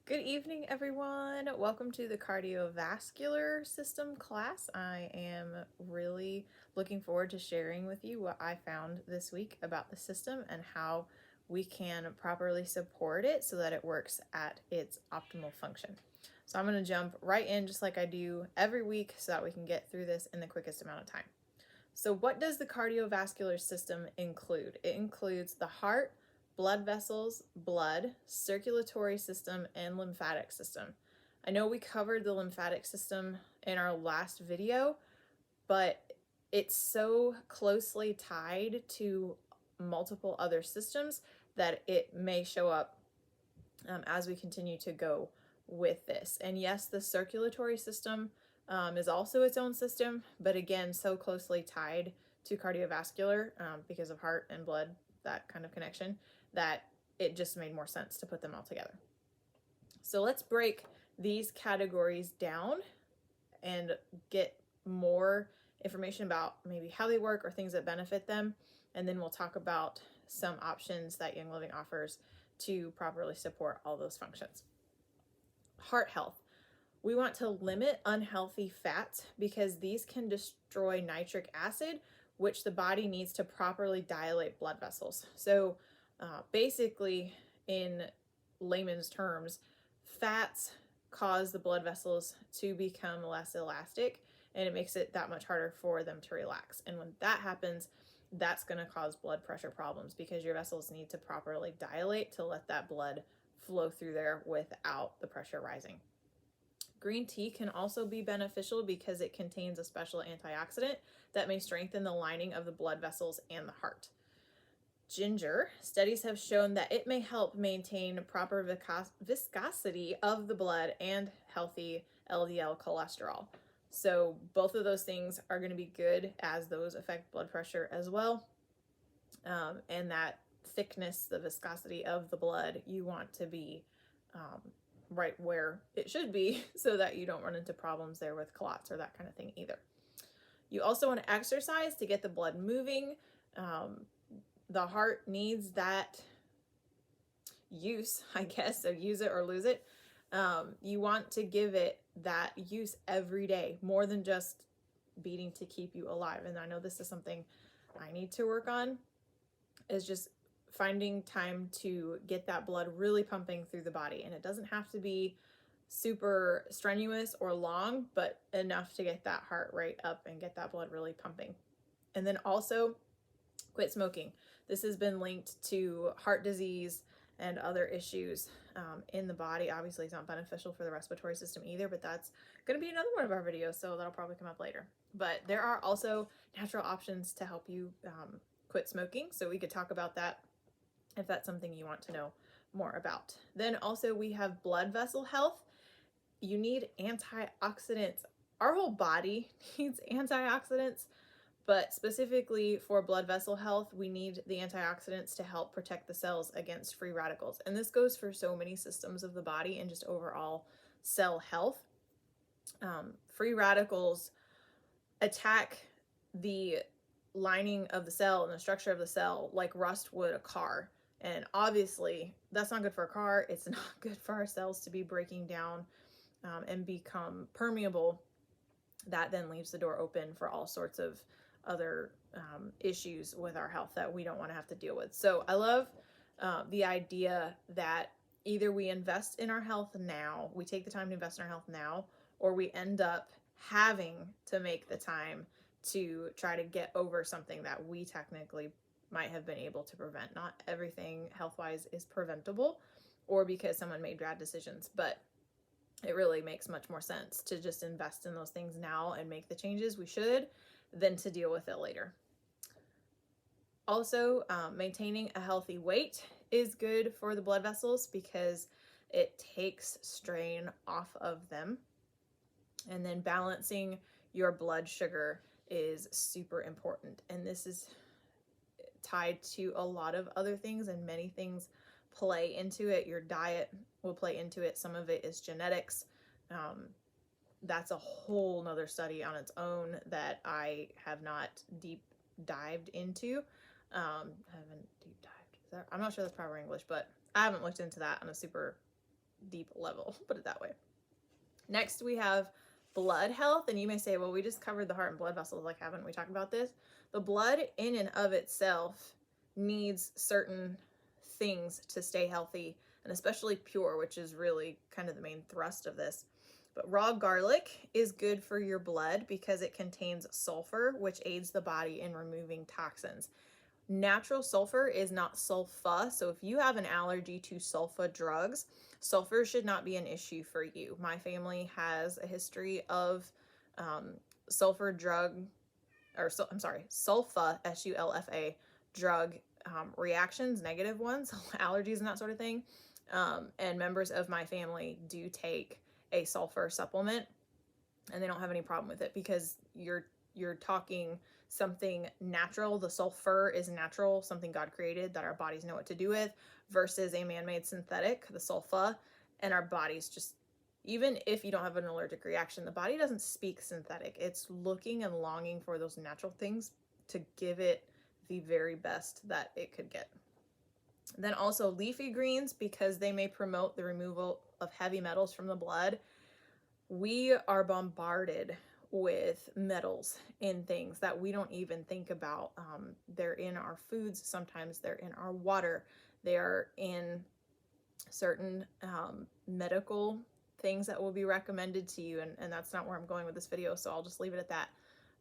Good evening, everyone. Welcome to the Cardiovascular System class. I am really looking forward to sharing with you what I found this week about the system and how we can properly support it so that it works at its optimal function. So I'm going to jump right in just like I do every week so that we can get through this in the quickest amount of time. So what does the cardiovascular system include? It includes the heart, blood vessels, blood, circulatory system, and lymphatic system. I know we covered the lymphatic system in our last video, but it's so closely tied to multiple other systems that it may show up as we continue to go with this. And yes, the circulatory system is also its own system, but again, so closely tied to cardiovascular because of heart and blood, that kind of connection, that it just made more sense to put them all together. So let's break these categories down and get more information about maybe how they work or things that benefit them. And then we'll talk about some options that Young Living offers to properly support all those functions. Heart health. We want to limit unhealthy fats because these can destroy nitric acid, which the body needs to properly dilate blood vessels. So basically, in layman's terms, fats cause the blood vessels to become less elastic, and it makes it that much harder for them to relax. And when that happens, that's going to cause blood pressure problems because your vessels need to properly dilate to let that blood flow through there without the pressure rising. Green tea can also be beneficial because it contains a special antioxidant that may strengthen the lining of the blood vessels and the heart. Ginger, studies have shown that it may help maintain proper viscosity of the blood and healthy LDL cholesterol. So both of those things are going to be good as those affect blood pressure as well. And that thickness, the viscosity of the blood, you want to be right where it should be so that you don't run into problems there with clots or that kind of thing either. You also want to exercise to get the blood moving. The heart needs that use, I guess, so use it or lose it. You want to give it that use every day, more than just beating to keep you alive. And I know this is something I need to work on, is just finding time to get that blood really pumping through the body. And it doesn't have to be super strenuous or long, but enough to get that heart rate up and get that blood really pumping. And then also quit smoking. This has been linked to heart disease and other issues in the body. Obviously, it's not beneficial for the respiratory system either, but that's going to be another one of our videos, so that'll probably come up later. But there are also natural options to help you quit smoking, so we could talk about that if that's something you want to know more about. Then also we have blood vessel health. You need antioxidants. Our whole body needs antioxidants, but specifically for blood vessel health, we need the antioxidants to help protect the cells against free radicals. And this goes for so many systems of the body and just overall cell health. Free radicals attack the lining of the cell and the structure of the cell like rust would a car. And obviously, that's not good for a car. It's not good for our cells to be breaking down and become permeable. That then leaves the door open for all sorts of other issues with our health that we don't want to have to deal with. So I love the idea that either we invest in our health now, we take the time to invest in our health now, or we end up having to make the time to try to get over something that we technically might have been able to prevent. Not everything health-wise is preventable or because someone made bad decisions, but it really makes much more sense to just invest in those things now and make the changes we should than to deal with it later. Also, maintaining a healthy weight is good for the blood vessels because it takes strain off of them. And then balancing your blood sugar is super important. And this is tied to a lot of other things, and many things play into it. Your diet will play into it. Some of it is genetics. That's a whole nother study on its own that I have not deep dived into. I'm not sure that's proper English, but I haven't looked into that on a super deep level, put it that way. Next, we have blood health. And you may say, well, we just covered the heart and blood vessels. Like, haven't we talked about this? The blood in and of itself needs certain things to stay healthy, and especially pure, which is really kind of the main thrust of this. But raw garlic is good for your blood because it contains sulfur, which aids the body in removing toxins. Natural sulfur is not sulfa, so if you have an allergy to sulfa drugs, sulfur should not be an issue for you. My family has a history of sulfur drug, or I'm sorry, sulfa, SULFA drug reactions, negative ones, allergies and that sort of thing. And members of my family do take a sulfur supplement, and they don't have any problem with it because you're talking something natural. The sulfur is natural, something God created that our bodies know what to do with, versus a man-made synthetic, the sulfa, and our bodies just, even if you don't have an allergic reaction, the body doesn't speak synthetic. It's looking and longing for those natural things to give it the very best that it could get. Then also leafy greens, because they may promote the removal of heavy metals from the blood. We are bombarded with metals in things that we don't even think about. They're in our foods, sometimes they're in our water, they are in certain medical things that will be recommended to you, and that's not where I'm going with this video, so I'll just leave it at that.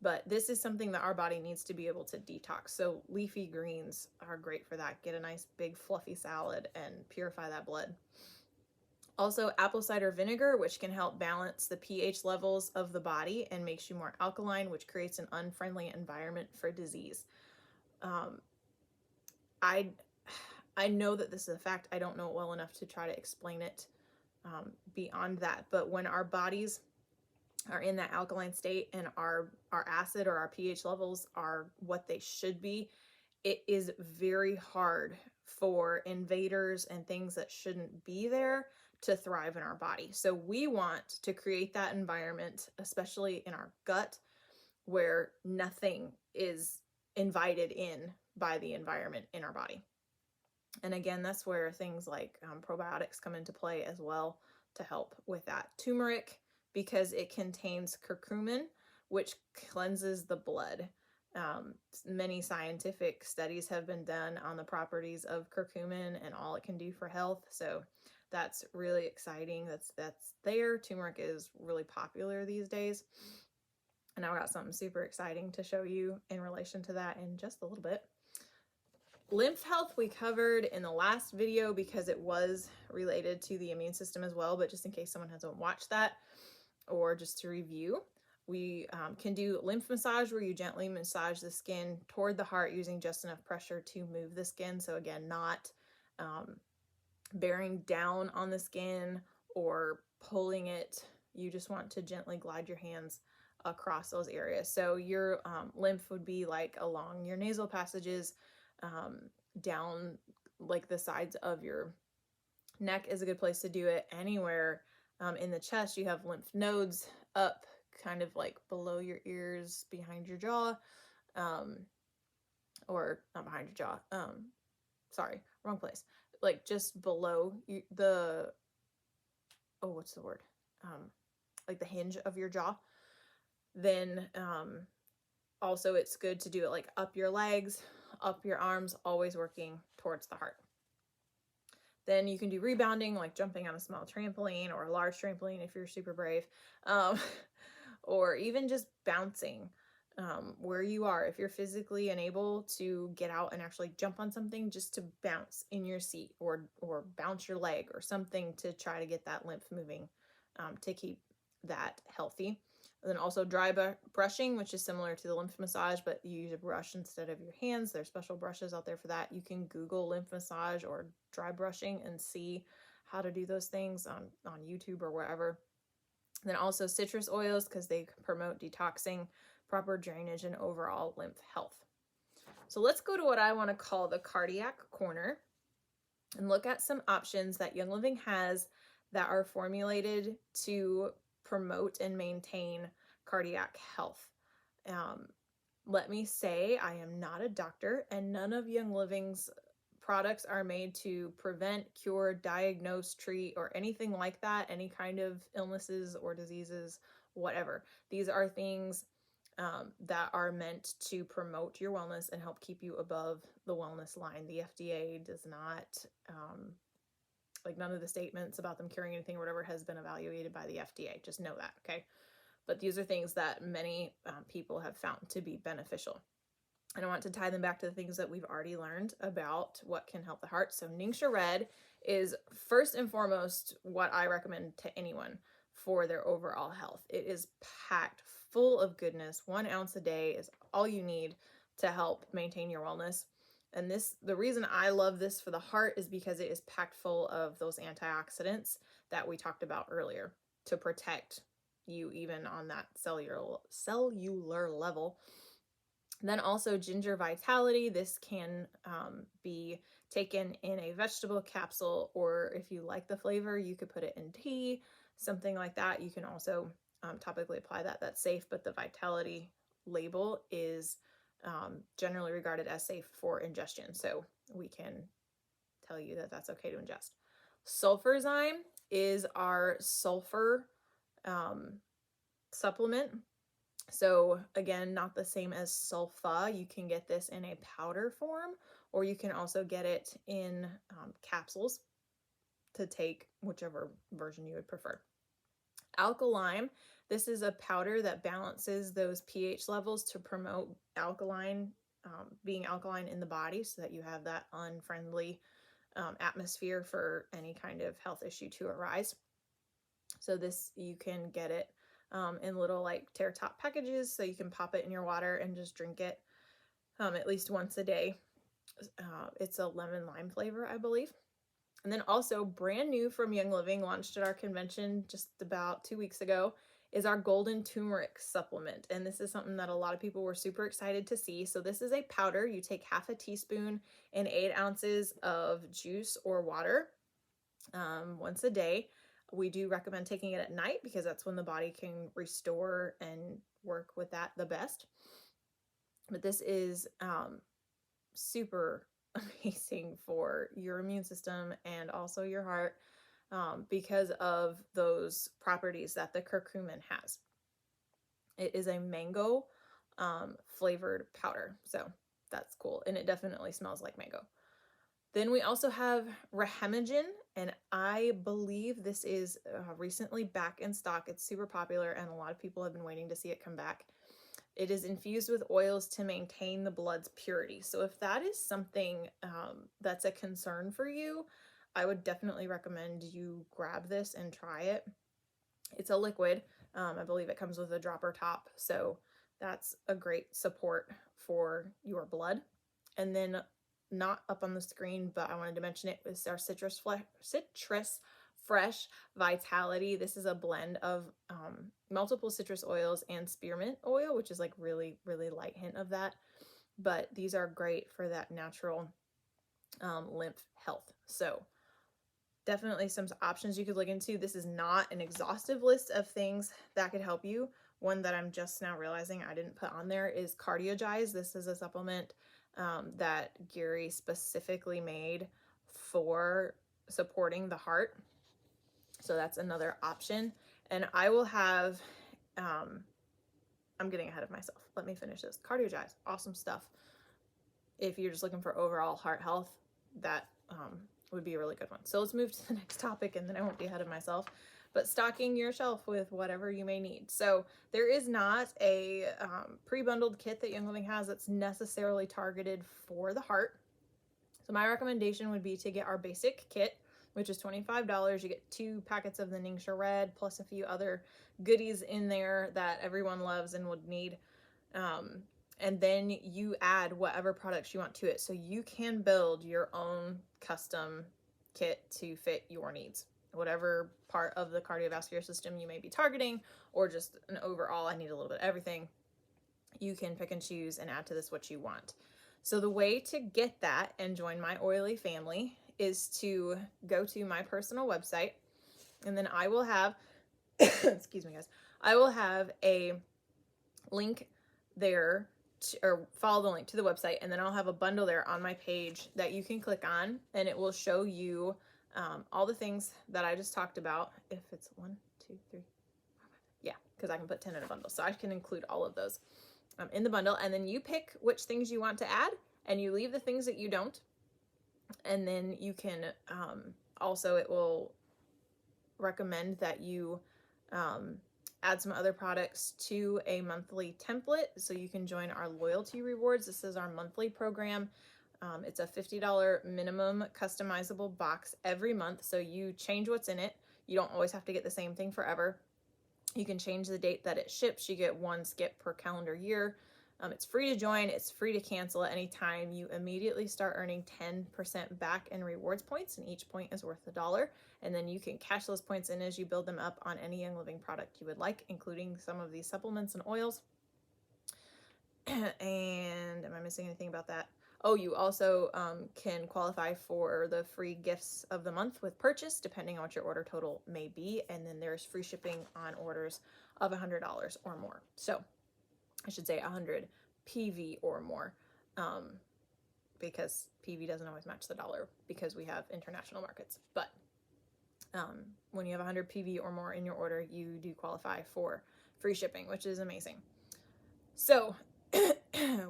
But this is something that our body needs to be able to detox, so leafy greens are great for that. Get a nice big fluffy salad and purify that blood. Also, apple cider vinegar, which can help balance the pH levels of the body and makes you more alkaline, which creates an unfriendly environment for disease. I know that this is a fact. I don't know it well enough to try to explain it beyond that. But when our bodies are in that alkaline state and our acid or our pH levels are what they should be, it is very hard for invaders and things that shouldn't be there to thrive in our body. So we want to create that environment, especially in our gut, where nothing is invited in by the environment in our body. And again, that's where things like probiotics come into play as well to help with that. Turmeric, because it contains curcumin, which cleanses the blood. Many scientific studies have been done on the properties of curcumin and all it can do for health. So that's really exciting. That's there. Turmeric is really popular these days. And I've got something super exciting to show you in relation to that in just a little bit. Lymph health we covered in the last video because it was related to the immune system as well, but just in case someone hasn't watched that, or just to review, we can do lymph massage, where you gently massage the skin toward the heart using just enough pressure to move the skin. So again, not bearing down on the skin or pulling it. You just want to gently glide your hands across those areas. So your lymph would be like along your nasal passages, down like the sides of your neck is a good place to do it. Anywhere in the chest, you have lymph nodes up kind of like below your ears, behind your jaw, or not behind your jaw, sorry, wrong place, like just below what's the word, like the hinge of your jaw. Then also it's good to do it like up your legs, up your arms, always working towards the heart. Then you can do rebounding, like jumping on a small trampoline or a large trampoline if you're super brave, or even just bouncing where you are. If you're physically unable to get out and actually jump on something, just to bounce in your seat or bounce your leg or something to try to get that lymph moving to keep that healthy. And then also dry brushing, which is similar to the lymph massage, but you use a brush instead of your hands. There's special brushes out there for that. You can Google lymph massage or dry brushing and see how to do those things on YouTube or wherever. And then also citrus oils, because they promote detoxing, proper drainage, and overall lymph health. So let's go to what I want to call the cardiac corner and look at some options that Young Living has that are formulated to promote and maintain cardiac health. Let me say I am not a doctor, and none of Young Living's products are made to prevent, cure, diagnose, treat, or anything like that, any kind of illnesses or diseases, whatever. These are things that are meant to promote your wellness and help keep you above the wellness line. The FDA does not, like none of the statements about them curing anything or whatever has been evaluated by the FDA. Just know that, okay? But these are things that many people have found to be beneficial. And I want to tie them back to the things that we've already learned about what can help the heart. So Ningxia Red is first and foremost what I recommend to anyone for their overall health. It is packed full of goodness. 1 ounce a day is all you need to help maintain your wellness. And the reason I love this for the heart is because it is packed full of those antioxidants that we talked about earlier to protect you even on that cellular level. Then also ginger vitality. This can be taken in a vegetable capsule, or if you like the flavor, you could put it in tea, something like that. You can also topically apply that. That's safe, but the vitality label is generally regarded as safe for ingestion. So we can tell you that that's okay to ingest. Sulfurzyme is our sulfur supplement. So again, not the same as sulfa. You can get this in a powder form, or you can also get it in capsules to take, whichever version you would prefer. Alkaline, this is a powder that balances those pH levels to promote being alkaline in the body, so that you have that unfriendly atmosphere for any kind of health issue to arise. So this, you can get it in little like tear top packages, so you can pop it in your water and just drink it at least once a day. It's a lemon lime flavor, I believe. And then also brand new from Young Living, launched at our convention just about 2 weeks ago, is our golden turmeric supplement. And this is something that a lot of people were super excited to see. So this is a powder. You take half a teaspoon and 8 ounces of juice or water once a day. We do recommend taking it at night because that's when the body can restore and work with that the best. But this is super amazing for your immune system and also your heart because of those properties that the curcumin has. It is a mango flavored powder, so that's cool, and it definitely smells like mango. Then we also have Rehemagen, and I believe this is recently back in stock. It's super popular, and a lot of people have been waiting to see it come back. It is infused with oils to maintain the blood's purity. So if that is something that's a concern for you, I would definitely recommend you grab this and try it. It's a liquid. I believe it comes with a dropper top. So that's a great support for your blood. And then not up on the screen, but I wanted to mention it, was our Citrus Fresh Vitality. This is a blend of multiple citrus oils and spearmint oil, which is like really, really light hint of that. But these are great for that natural lymph health. So definitely some options you could look into. This is not an exhaustive list of things that could help you. One that I'm just now realizing I didn't put on there is Cardiovascular. This is a supplement that Gary specifically made for supporting the heart. So that's another option. And I will have, I'm getting ahead of myself. Let me finish this. Cardiovascular, awesome stuff. If you're just looking for overall heart health, that would be a really good one. So let's move to the next topic, and then I won't be ahead of myself. But stocking your shelf with whatever you may need. So there is not a pre-bundled kit that Young Living has that's necessarily targeted for the heart. So my recommendation would be to get our basic kit, which is $25. You get 2 packets of the Ningxia Red, plus a few other goodies in there that everyone loves and would need. And then you add whatever products you want to it. So you can build your own custom kit to fit your needs, whatever part of the cardiovascular system you may be targeting, or just an overall, I need a little bit of everything. You can pick and choose and add to this what you want. So the way to get that and join my oily family is to go to my personal website, and then I will have, excuse me guys, I will have a link there or follow the link to the website, and then I'll have a bundle there on my page that you can click on, and it will show you all the things that I just talked about. If it's 1, 2, 3, 4, 5, yeah, because I can put 10 in a bundle, so I can include all of those in the bundle, and then you pick which things you want to add, and you leave the things that you don't, and then you can also, it will recommend that you add some other products to a monthly template so you can join our loyalty rewards. This is our monthly program. It's a $50 minimum customizable box every month, so you change what's in it. You don't always have to get the same thing forever. You can change the date that it ships. You get 1 skip per calendar year. It's free to join. It's free to cancel at any time. You immediately start earning 10% back in rewards points, and each point is worth $1. And then you can cash those points in as you build them up on any Young Living product you would like, including some of these supplements and oils. And am I missing anything about that? Oh, you also can qualify for the free gifts of the month with purchase, depending on what your order total may be. And then there's free shipping on orders of $100 or more. So I should say 100 PV or more, because PV doesn't always match the dollar because we have international markets. But when you have 100 PV or more in your order, you do qualify for free shipping, which is amazing. So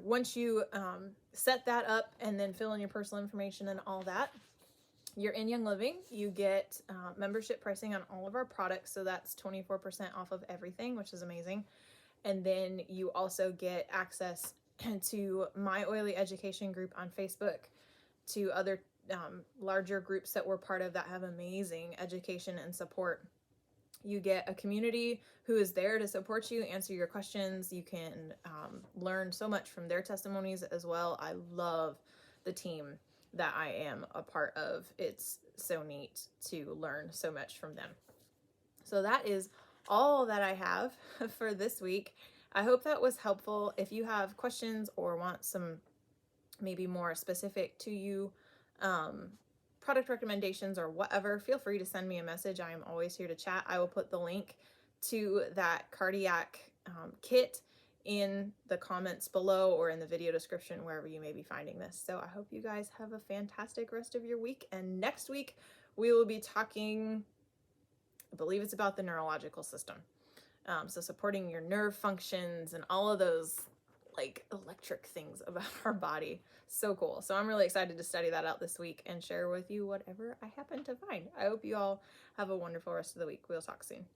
once you set that up and then fill in your personal information and all that, you're in Young Living. You get membership pricing on all of our products, so that's 24% off of everything, which is amazing. And then you also get access to my Oily Education group on Facebook, to other larger groups that we're part of that have amazing education and support. You get a community who is there to support you, answer your questions. You can learn so much from their testimonies as well. I love the team that I am a part of. It's so neat to learn so much from them. So that is all that I have for this week. I hope that was helpful. If you have questions or want some maybe more specific to you product recommendations or whatever, feel free to send me a message. I am always here to chat. I will put the link to that cardiac kit in the comments below or in the video description, wherever you may be finding this. So I hope you guys have a fantastic rest of your week. And next week we will be talking, I believe it's about the neurological system. So supporting your nerve functions and all of those like electric things about our body. So cool. So I'm really excited to study that out this week and share with you whatever I happen to find. I hope you all have a wonderful rest of the week. We'll talk soon.